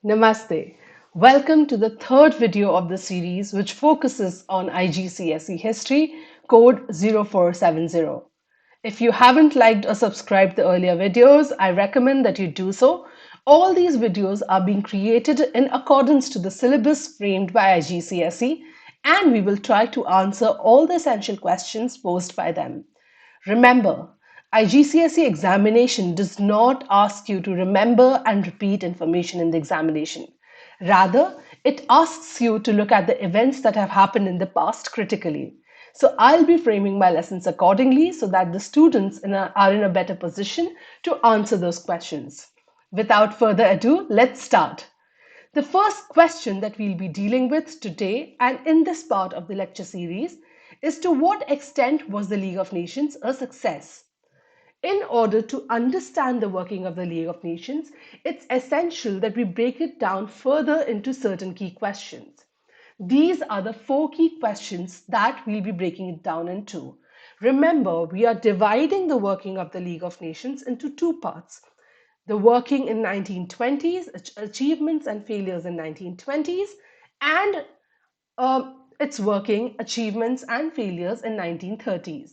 Namaste. Welcome to the third video of the series, which focuses on IGCSE history, code 0470. If you haven't liked or subscribed the earlier videos, I recommend that you do so. All these videos are being created in accordance to the syllabus framed by IGCSE, and we will try to answer all the essential questions posed by them. Remember, IGCSE examination does not ask you to remember and repeat information in the examination. Rather, it asks you to look at the events that have happened in the past critically. So I'll be framing my lessons accordingly so that the students are in a better position to answer those questions. Without further ado, let's start. The first question that we'll be dealing with today and in this part of the lecture series is, to what extent was the League of Nations a success? In order to understand the working of the League of Nations, it's essential that we break it down further into certain key questions. These are the four key questions that we'll be breaking it down into. Remember, we are dividing the working of the League of Nations into two parts: the working in 1920s, achievements and failures in 1920s, and its working, achievements and failures in 1930s.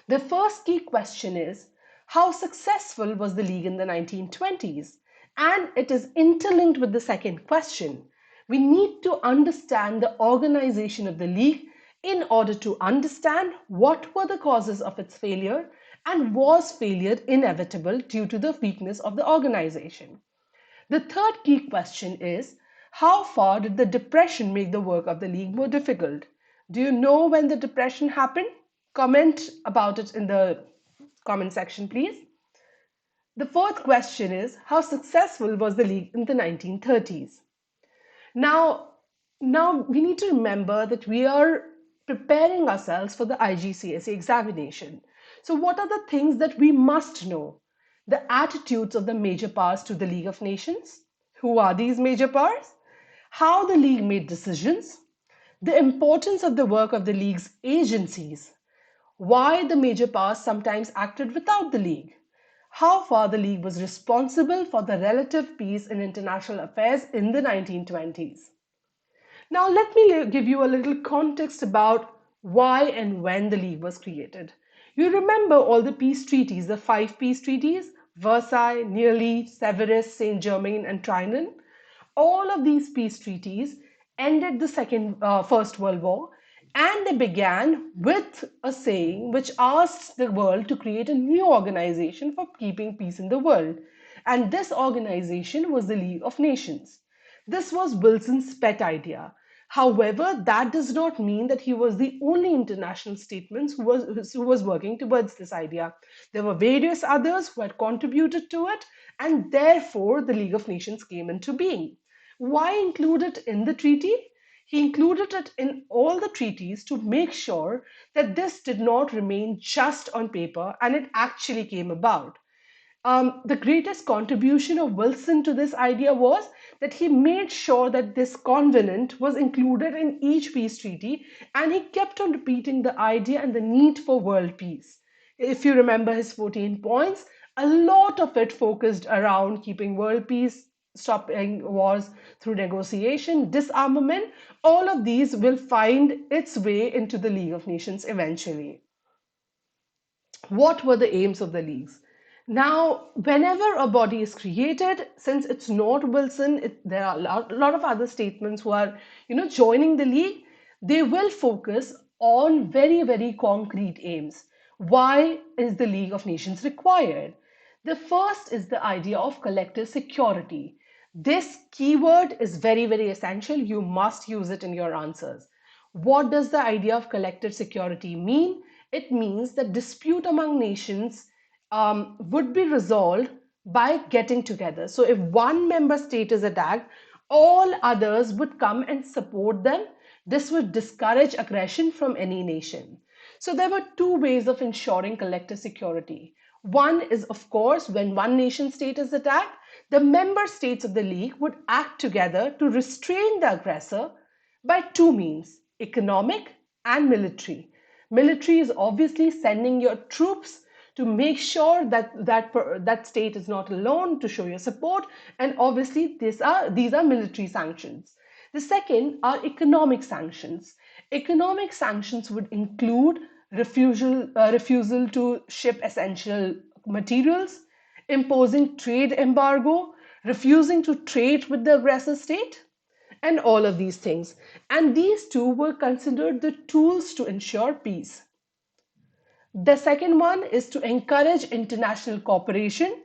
The first key question is, how successful was the League in the 1920s? And it is interlinked with the second question. We need to understand the organization of the League in order to understand what were the causes of its failure and was failure inevitable due to the weakness of the organization. The third key question is, how far did the Depression make the work of the League more difficult? Do you know when the Depression happened? Comment about it in the comment section, please. The fourth question is, how successful was the League in the 1930s? Now, now we need to remember that we are preparing ourselves for the IGCSE examination. So what are the things that we must know? The attitudes of the major powers to the League of Nations. Who are these major powers? How the League made decisions. The importance of the work of the League's agencies. Why the major powers sometimes acted without the League. How far the League was responsible for the relative peace in international affairs in the 1920s. Now, let me give you a little context about why and when the League was created. You remember all the peace treaties, the five peace treaties: Versailles, Neuilly, Severus, Saint Germain, and Trianon. All of these peace treaties ended the First World War, and they began with a saying which asked the world to create a new organization for keeping peace in the world. And this organization was the League of Nations. This was Wilson's pet idea. However, that does not mean that he was the only international statesman who was working towards this idea. There were various others who had contributed to it, and therefore the League of Nations came into being. Why include it in the treaty? He included it in all the treaties to make sure that this did not remain just on paper and it actually came about. The greatest contribution of Wilson to this idea was that he made sure that this covenant was included in each peace treaty, and he kept on repeating the idea and the need for world peace. If you remember his 14 points, a lot of it focused around keeping world peace, stopping wars through negotiation, disarmament. All of these will find its way into the League of Nations eventually. What were the aims of the leagues? Now, whenever a body is created, since it's not Wilson, there are a lot of other statements who are, joining the league. They will focus on very, very concrete aims. Why is the League of Nations required? The first is the idea of collective security. This keyword is very, very essential. You must use it in your answers. What does the idea of collective security mean? It means that dispute among nations would be resolved by getting together. So if one member state is attacked, all others would come and support them. This would discourage aggression from any nation. So there were two ways of ensuring collective security. One is, of course, when one nation state is attacked, the member states of the League would act together to restrain the aggressor by two means: economic and military. Military is obviously sending your troops to make sure that state is not alone, to show your support. And obviously these are military sanctions. The second are economic sanctions. Economic sanctions would include refusal to ship essential materials, imposing trade embargo, refusing to trade with the aggressor state, and all of these things. And these two were considered the tools to ensure peace. The second one is to encourage international cooperation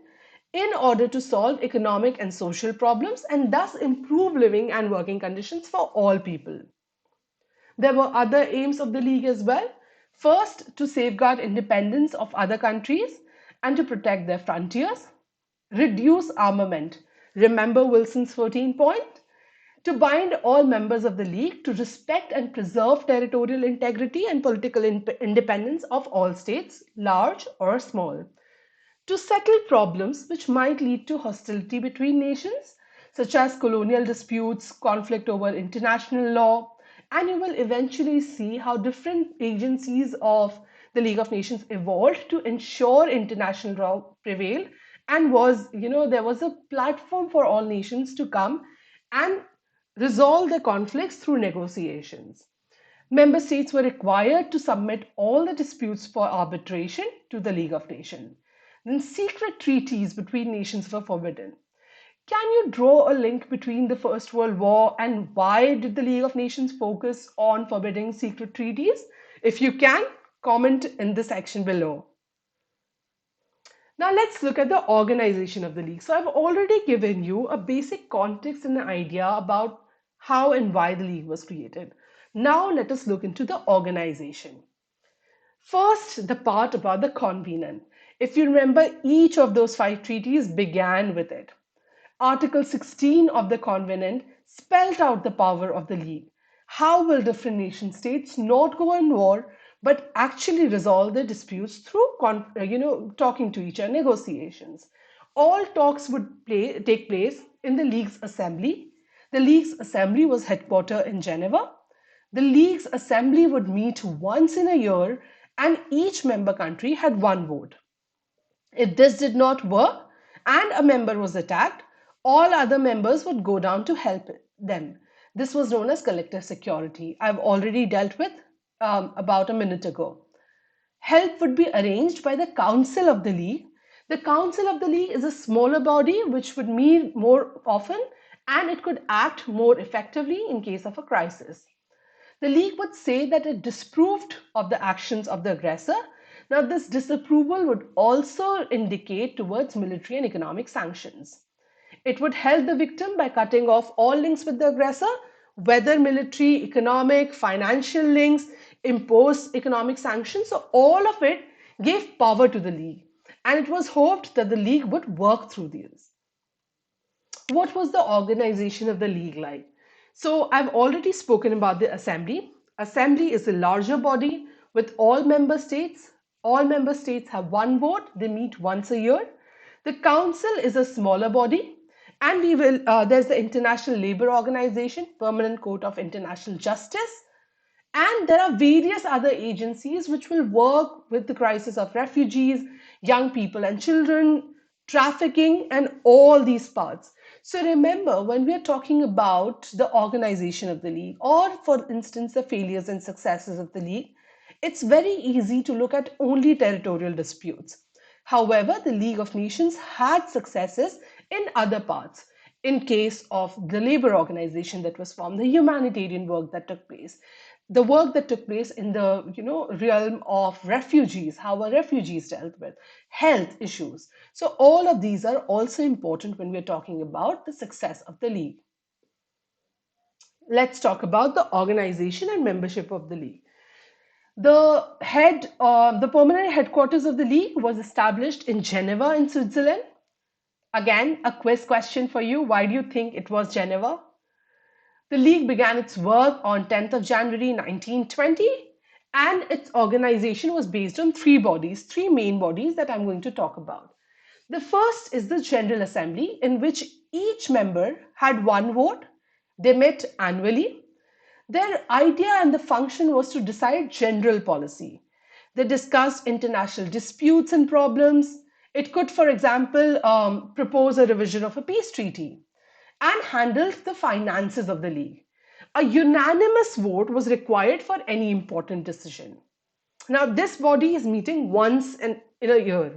in order to solve economic and social problems and thus improve living and working conditions for all people. There were other aims of the League as well. First, to safeguard independence of other countries and to protect their frontiers. Reduce armament. Remember Wilson's 14 point? To bind all members of the League to respect and preserve territorial integrity and political independence of all states, large or small. To settle problems which might lead to hostility between nations, such as colonial disputes, conflict over international law, and you will eventually see how different agencies of the League of Nations evolved to ensure international law prevailed and there was a platform for all nations to come and resolve their conflicts through negotiations. Member states were required to submit all the disputes for arbitration to the League of Nations. Then secret treaties between nations were forbidden. Can you draw a link between the First World War and why did the League of Nations focus on forbidding secret treaties? If you can, comment in the section below. Now let's look at the organization of the League. So I've already given you a basic context and an idea about how and why the League was created. Now let us look into the organization. First, the part about the Convenant. If you remember, each of those 5 treaties began with it. Article 16 of the Covenant spelled out the power of the League. How will different nation states not go on war but actually resolve their disputes through talking to each other, negotiations? All talks would take place in the League's assembly. The League's assembly was headquartered in Geneva. The League's assembly would meet once in a year and each member country had one vote. If this did not work and a member was attacked, all other members would go down to help them. This was known as collective security. I've already dealt with about a minute ago. Help would be arranged by the Council of the League. The Council of the League is a smaller body which would meet more often and it could act more effectively in case of a crisis. The League would say that it disapproved of the actions of the aggressor. Now, this disapproval would also indicate towards military and economic sanctions. It would help the victim by cutting off all links with the aggressor, whether military, economic, financial links, impose economic sanctions. So all of it gave power to the League. And it was hoped that the League would work through these. What was the organization of the League like? So I've already spoken about the Assembly. Assembly is a larger body with all member states. All member states have one vote. They meet once a year. The Council is a smaller body. And there's the International Labour Organization, Permanent Court of International Justice. And there are various other agencies which will work with the crisis of refugees, young people and children, trafficking, and all these parts. So remember, when we are talking about the organization of the League, or for instance, the failures and successes of the League, it's very easy to look at only territorial disputes. However, the League of Nations had successes in other parts. In case of the labor organization that was formed, the humanitarian work that took place, the work that took place in the realm of refugees, how are refugees dealt with, health issues. So all of these are also important when we're talking about the success of the League. Let's talk about the organization and membership of the League. The permanent headquarters of the League was established in Geneva in Switzerland. Again, a quiz question for you. Why do you think it was Geneva? The League began its work on 10th of January 1920, and its organization was based on 3 main bodies that I'm going to talk about. The first is the General Assembly, in which each member had one vote. They met annually. Their idea and the function was to decide general policy. They discussed international disputes and problems. It could, for example, propose a revision of a peace treaty and handled the finances of the league. A unanimous vote was required for any important decision. Now, this body is meeting once in a year.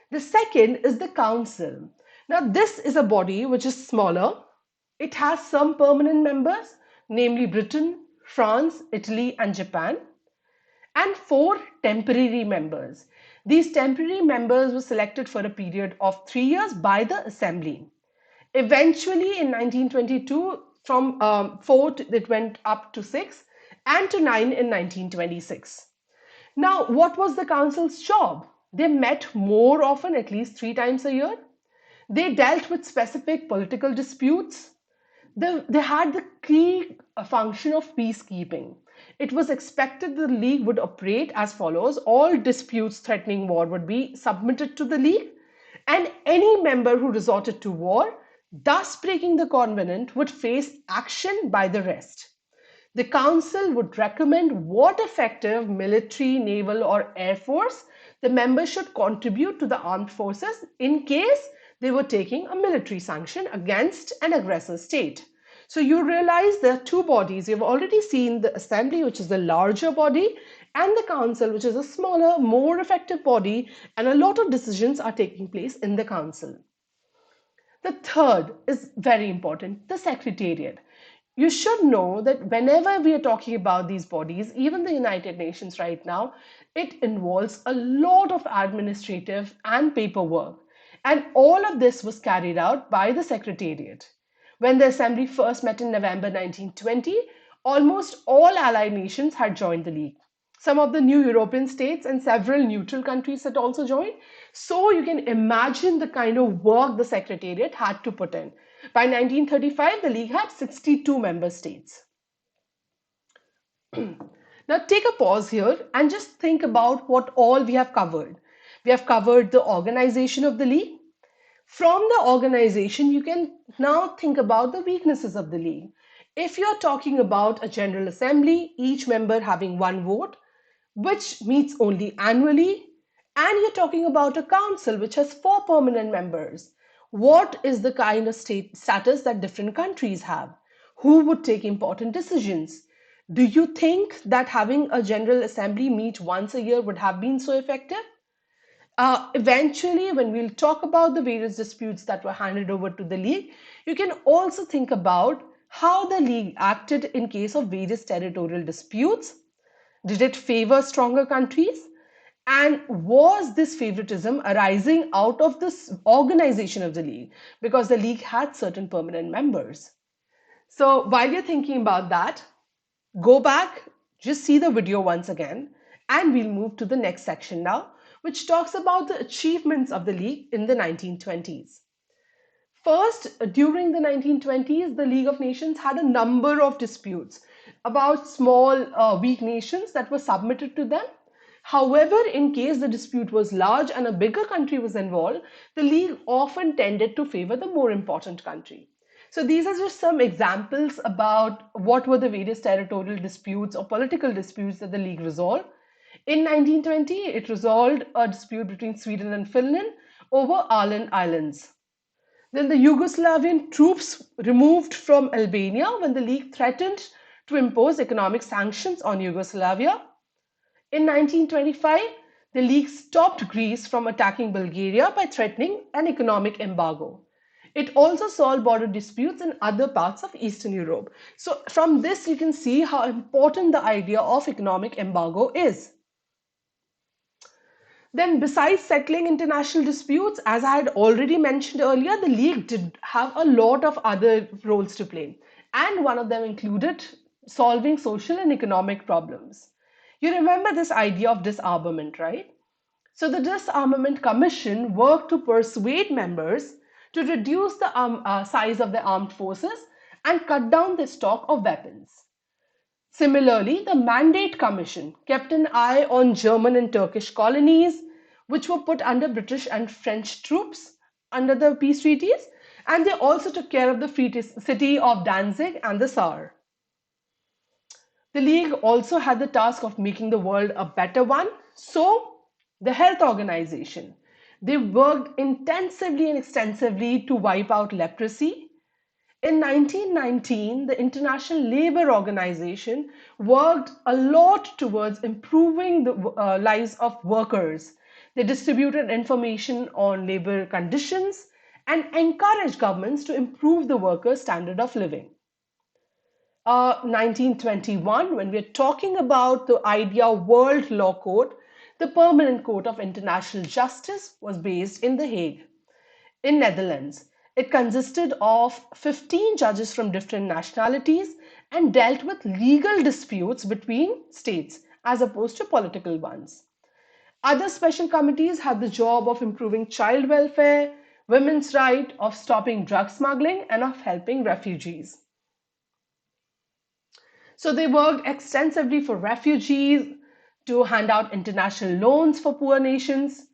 The second is the council. Now, this is a body which is smaller. It has some permanent members, namely Britain, France, Italy, and Japan, and four temporary members. These temporary members were selected for a period of 3 years by the Assembly. Eventually, in 1922, from four, it went up to six, and to nine in 1926. Now, what was the council's job? They met more often, at least 3 times a year. They dealt with specific political disputes. They had the key function of peacekeeping. It was expected the League would operate as follows. All disputes threatening war would be submitted to the League, and any member who resorted to war, thus breaking the covenant, would face action by the rest. The Council would recommend what effective military, naval, or air force the members should contribute to the armed forces in case they were taking a military sanction against an aggressor state. So you realize there are two bodies. You've already seen the Assembly, which is the larger body, and the Council, which is a smaller, more effective body, and a lot of decisions are taking place in the Council. The third is very important, the Secretariat. You should know that whenever we are talking about these bodies, even the United Nations right now, it involves a lot of administrative and paperwork. And all of this was carried out by the Secretariat. When the Assembly first met in November 1920, almost all allied nations had joined the League. Some of the new European states and several neutral countries had also joined. So you can imagine the kind of work the Secretariat had to put in. By 1935, the League had 62 member states. Now take a pause here and just think about what all we have covered. We have covered the organization of the League. From the organization, you can now think about the weaknesses of the League. If you're talking about a General Assembly, each member having one vote, which meets only annually, and you're talking about a council which has four permanent members, what is the kind of state status that different countries have? Who would take important decisions? Do you think that having a General Assembly meet once a year would have been so effective? Eventually, when we'll talk about the various disputes that were handed over to the League, you can also think about how the League acted in case of various territorial disputes. Did it favor stronger countries? And was this favoritism arising out of this organization of the League? Because the League had certain permanent members. So while you're thinking about that, go back, just see the video once again, and we'll move to the next section now, which talks about the achievements of the League in the 1920s. First, during the 1920s, the League of Nations had a number of disputes about small, weak nations that were submitted to them. However, in case the dispute was large and a bigger country was involved, the League often tended to favor the more important country. So these are just some examples about what were the various territorial disputes or political disputes that the League resolved. In 1920, it resolved a dispute between Sweden and Finland over Åland Islands. Then the Yugoslavian troops removed from Albania when the League threatened to impose economic sanctions on Yugoslavia. In 1925, the League stopped Greece from attacking Bulgaria by threatening an economic embargo. It also solved border disputes in other parts of Eastern Europe. So from this, you can see how important the idea of economic embargo is. Then besides settling international disputes, as I had already mentioned earlier, the League did have a lot of other roles to play. And one of them included solving social and economic problems. You remember this idea of disarmament, right? So the Disarmament Commission worked to persuade members to reduce the size of their armed forces and cut down the stock of weapons. Similarly, the Mandate Commission kept an eye on German and Turkish colonies, which were put under British and French troops under the peace treaties, and they also took care of the free city of Danzig and the Saar. The League also had the task of making the world a better one. So, the Health Organization, they worked intensively and extensively to wipe out leprosy. In 1919, the International Labour Organization worked a lot towards improving the lives of workers. They distributed information on labor conditions and encouraged governments to improve the workers' standard of living. 1921, when we're talking about the idea of World Law Court, the Permanent Court of International Justice was based in The Hague, in Netherlands. It consisted of 15 judges from different nationalities and dealt with legal disputes between states as opposed to political ones. Other special committees had the job of improving child welfare, women's right, of stopping drug smuggling, and of helping refugees. So they worked extensively for refugees, to hand out international loans for poor nations,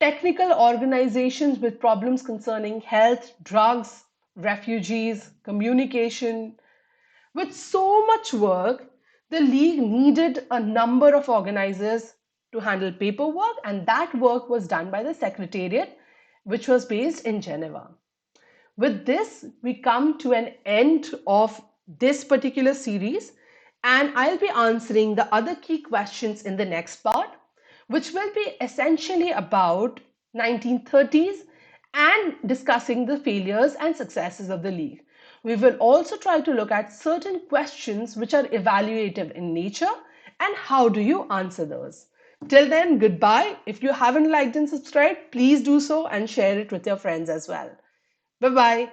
technical organizations with problems concerning health, drugs, refugees, communication. With so much work, the League needed a number of organizers to handle paperwork, and that work was done by the Secretariat, which was based in Geneva. With this, we come to an end of this particular series, and I'll be answering the other key questions in the next part, which will be essentially about 1930s and discussing the failures and successes of the League. We will also try to look at certain questions which are evaluative in nature and how do you answer those. Till then, goodbye. If you haven't liked and subscribed, please do so and share it with your friends as well. Bye bye.